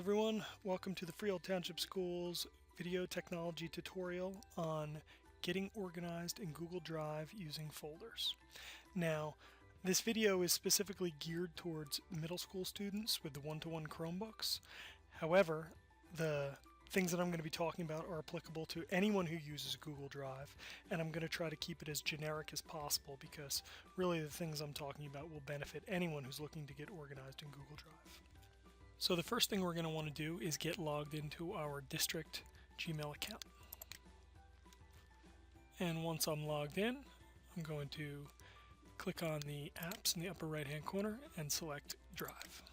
everyone, welcome to the Freehold Township Schools video technology tutorial on getting organized in Google Drive using folders. Now, this video is specifically geared towards middle school students with the one-to-one Chromebooks. However, the things that I'm going to be talking about are applicable to anyone who uses Google Drive, and I'm going to try to keep it as generic as possible because really the things I'm talking about will benefit anyone who's looking to get organized in Google Drive. So the first thing we're going to want to do is get logged into our district Gmail account. And once I'm logged in, I'm going to click on the apps in the upper right hand corner and select Drive.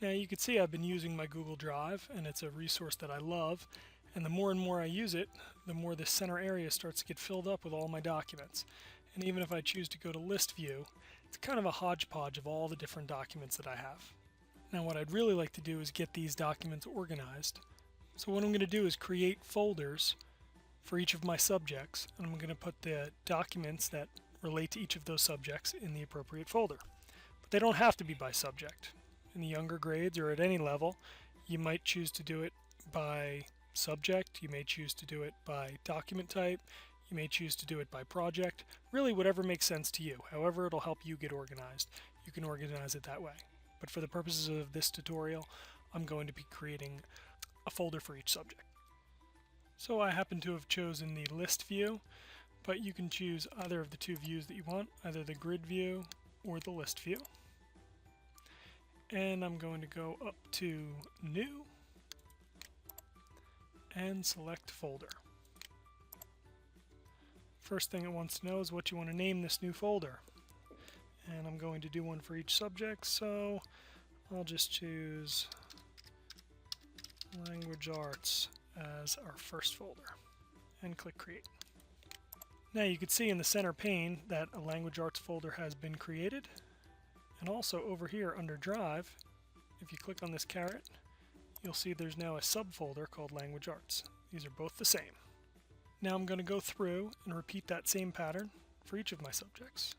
Now you can see I've been using my Google Drive, and it's a resource that I love, and the more I use it, the more the center area starts to get filled up with all my documents. And even if I choose to go to list view, it's kind of a hodgepodge of all the different documents that I have. Now what I'd really like to do is get these documents organized. So what I'm going to do is create folders for each of my subjects, and I'm going to put the documents that relate to each of those subjects in the appropriate folder. But they don't have to be by subject. In the younger grades or at any level, you might choose to do it by subject, you may choose to do it by document type, you may choose to do it by project, really whatever makes sense to you. However it'll help you get organized, you can organize it that way. But for the purposes of this tutorial, I'm going to be creating a folder for each subject. So I happen to have chosen the list view, but you can choose either of the two views that you want, either the grid view or the list view. And I'm going to go up to New and select Folder. First thing it wants to know is what you want to name this new folder. And I'm going to do one for each subject, so I'll just choose Language Arts as our first folder and click Create. Now you can see in the center pane that a Language Arts folder has been created. And also over here under Drive, if you click on this caret, you'll see there's now a subfolder called Language Arts. These are both the same. Now I'm going to go through and repeat that same pattern for each of my subjects.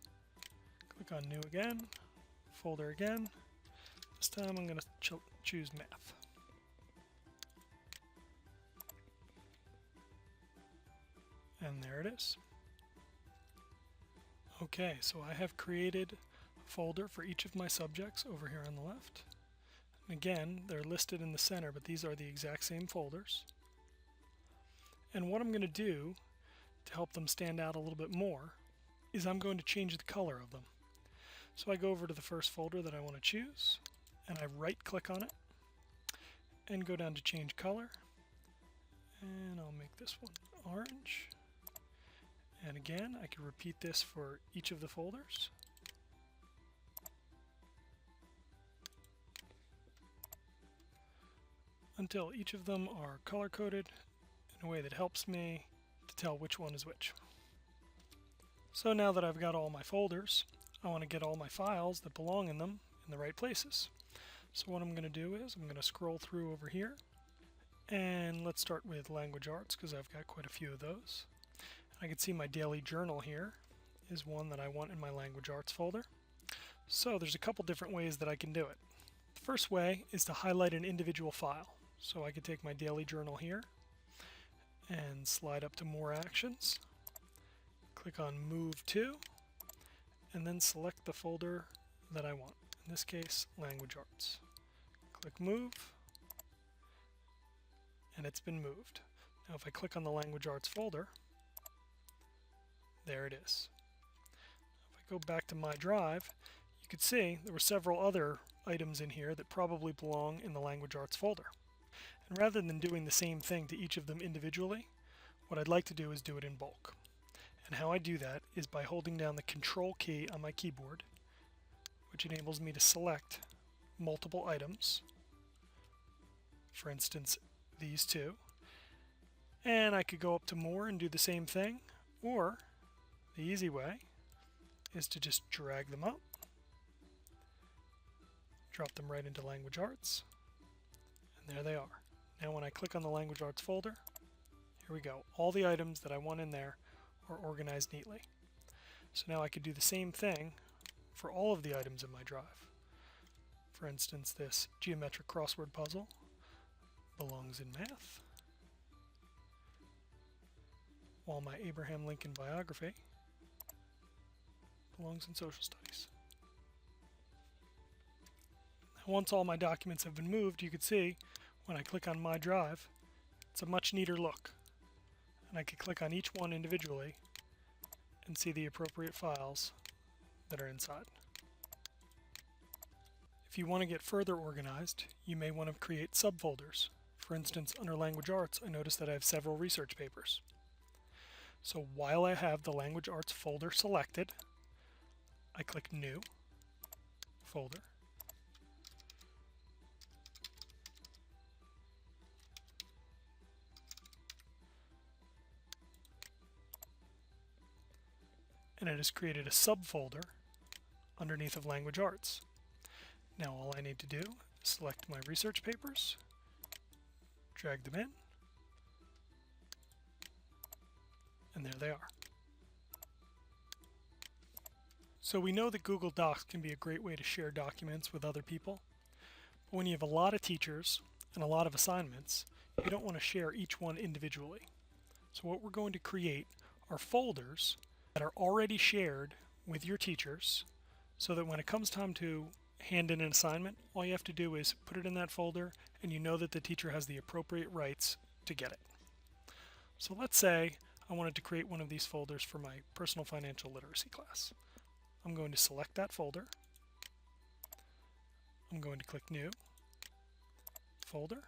Click on New again, Folder again. This time I'm going to choose Math. And there it is. Okay, so I have created folder for each of my subjects over here on the left. And again, they're listed in the center, but these are the exact same folders. And what I'm going to do to help them stand out a little bit more is I'm going to change the color of them. So I go over to the first folder that I want to choose, and I right click on it and go down to change color, and I'll make this one orange. And again, I can repeat this for each of the folders. Until each of them are color-coded in a way that helps me to tell which one is which. So now that I've got all my folders, I want to get all my files that belong in them in the right places. So what I'm going to do is I'm going to scroll through over here, and let's start with Language Arts because I've got quite a few of those. I can see my daily journal here is one that I want in my Language Arts folder. So there's a couple different ways that I can do it. The first way is to highlight an individual file. So I could take my daily journal here and slide up to More Actions, click on Move To, and then select the folder that I want. In this case, Language Arts. Click Move, and it's been moved. Now if I click on the Language Arts folder, there it is. If I go back to my drive, you can see there were several other items in here that probably belong in the Language Arts folder. And rather than doing the same thing to each of them individually, what I'd like to do is do it in bulk. And how I do that is by holding down the Control key on my keyboard, which enables me to select multiple items. For instance, these two. And I could go up to More and do the same thing, or the easy way is to just drag them up, drop them right into Language Arts, and there they are. Now when I click on the Language Arts folder, here we go. All the items that I want in there are organized neatly. So now I could do the same thing for all of the items in my drive. For instance, this geometric crossword puzzle belongs in math, while my Abraham Lincoln biography belongs in social studies. Once all my documents have been moved, you can see when I click on My Drive, it's a much neater look. And I can click on each one individually and see the appropriate files that are inside. If you want to get further organized, you may want to create subfolders. For instance, under Language Arts, I notice that I have several research papers. So while I have the Language Arts folder selected, I click New, Folder, and it has created a subfolder underneath of Language Arts. Now all I need to do is select my research papers, drag them in, and there they are. So we know that Google Docs can be a great way to share documents with other people, but when you have a lot of teachers and a lot of assignments, you don't want to share each one individually. So what we're going to create are folders that are already shared with your teachers, so that when it comes time to hand in an assignment, all you have to do is put it in that folder and you know that the teacher has the appropriate rights to get it. So let's say I wanted to create one of these folders for my personal financial literacy class. I'm going to select that folder. I'm going to click New, Folder,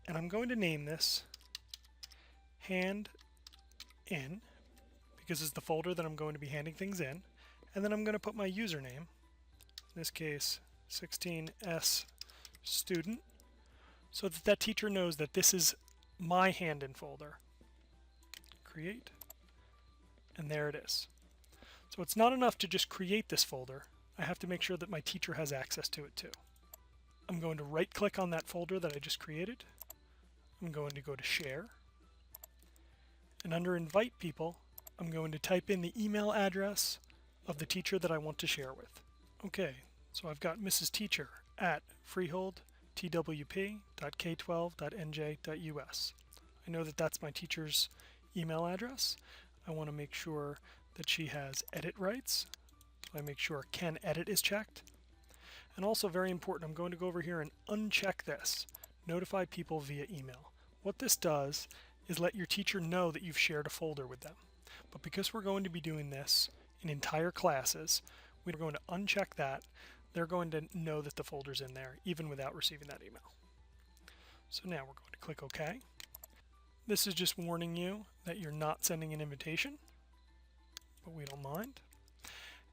and I'm going to name this Hand In, because it's the folder that I'm going to be handing things in, and then I'm going to put my username, in this case 16S student, so that that teacher knows that this is my hand-in folder. Create, and there it is. So it's not enough to just create this folder. I have to make sure that my teacher has access to it too. I'm going to right-click on that folder that I just created. I'm going to go to Share, and under Invite People, I'm going to type in the email address of the teacher that I want to share with. Okay, so I've got Mrs. Teacher at freehold.twp.k12.nj.us. I know that that's my teacher's email address. I want to make sure that she has edit rights. So I make sure Can Edit is checked. And also very important, I'm going to go over here and uncheck this. Notify people via email. What this does is let your teacher know that you've shared a folder with them. But because we're going to be doing this in entire classes, we're going to uncheck that. They're going to know that the folder's in there, even without receiving that email. So now we're going to click OK. This is just warning you that you're not sending an invitation, but we don't mind.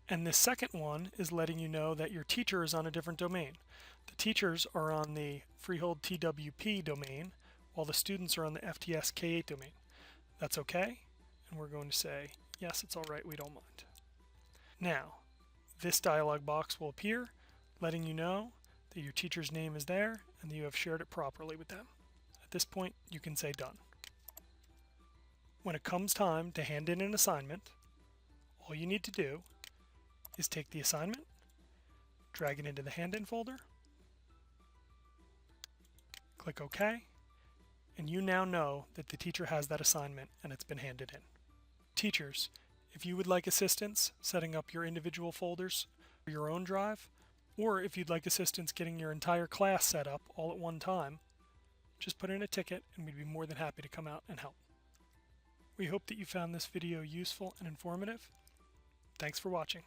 And this second one is letting you know that your teacher is on a different domain. The teachers are on the Freehold TWP domain, while the students are on the FTS K8 domain. That's okay, and we're going to say, yes, it's all right, we don't mind. Now, this dialog box will appear, letting you know that your teacher's name is there and that you have shared it properly with them. At this point, you can say Done. When it comes time to hand in an assignment, all you need to do is take the assignment, drag it into the hand-in folder, click OK, and you now know that the teacher has that assignment and it's been handed in. Teachers, if you would like assistance setting up your individual folders for your own drive, or if you'd like assistance getting your entire class set up all at one time, just put in a ticket and we'd be more than happy to come out and help. We hope that you found this video useful and informative. Thanks for watching.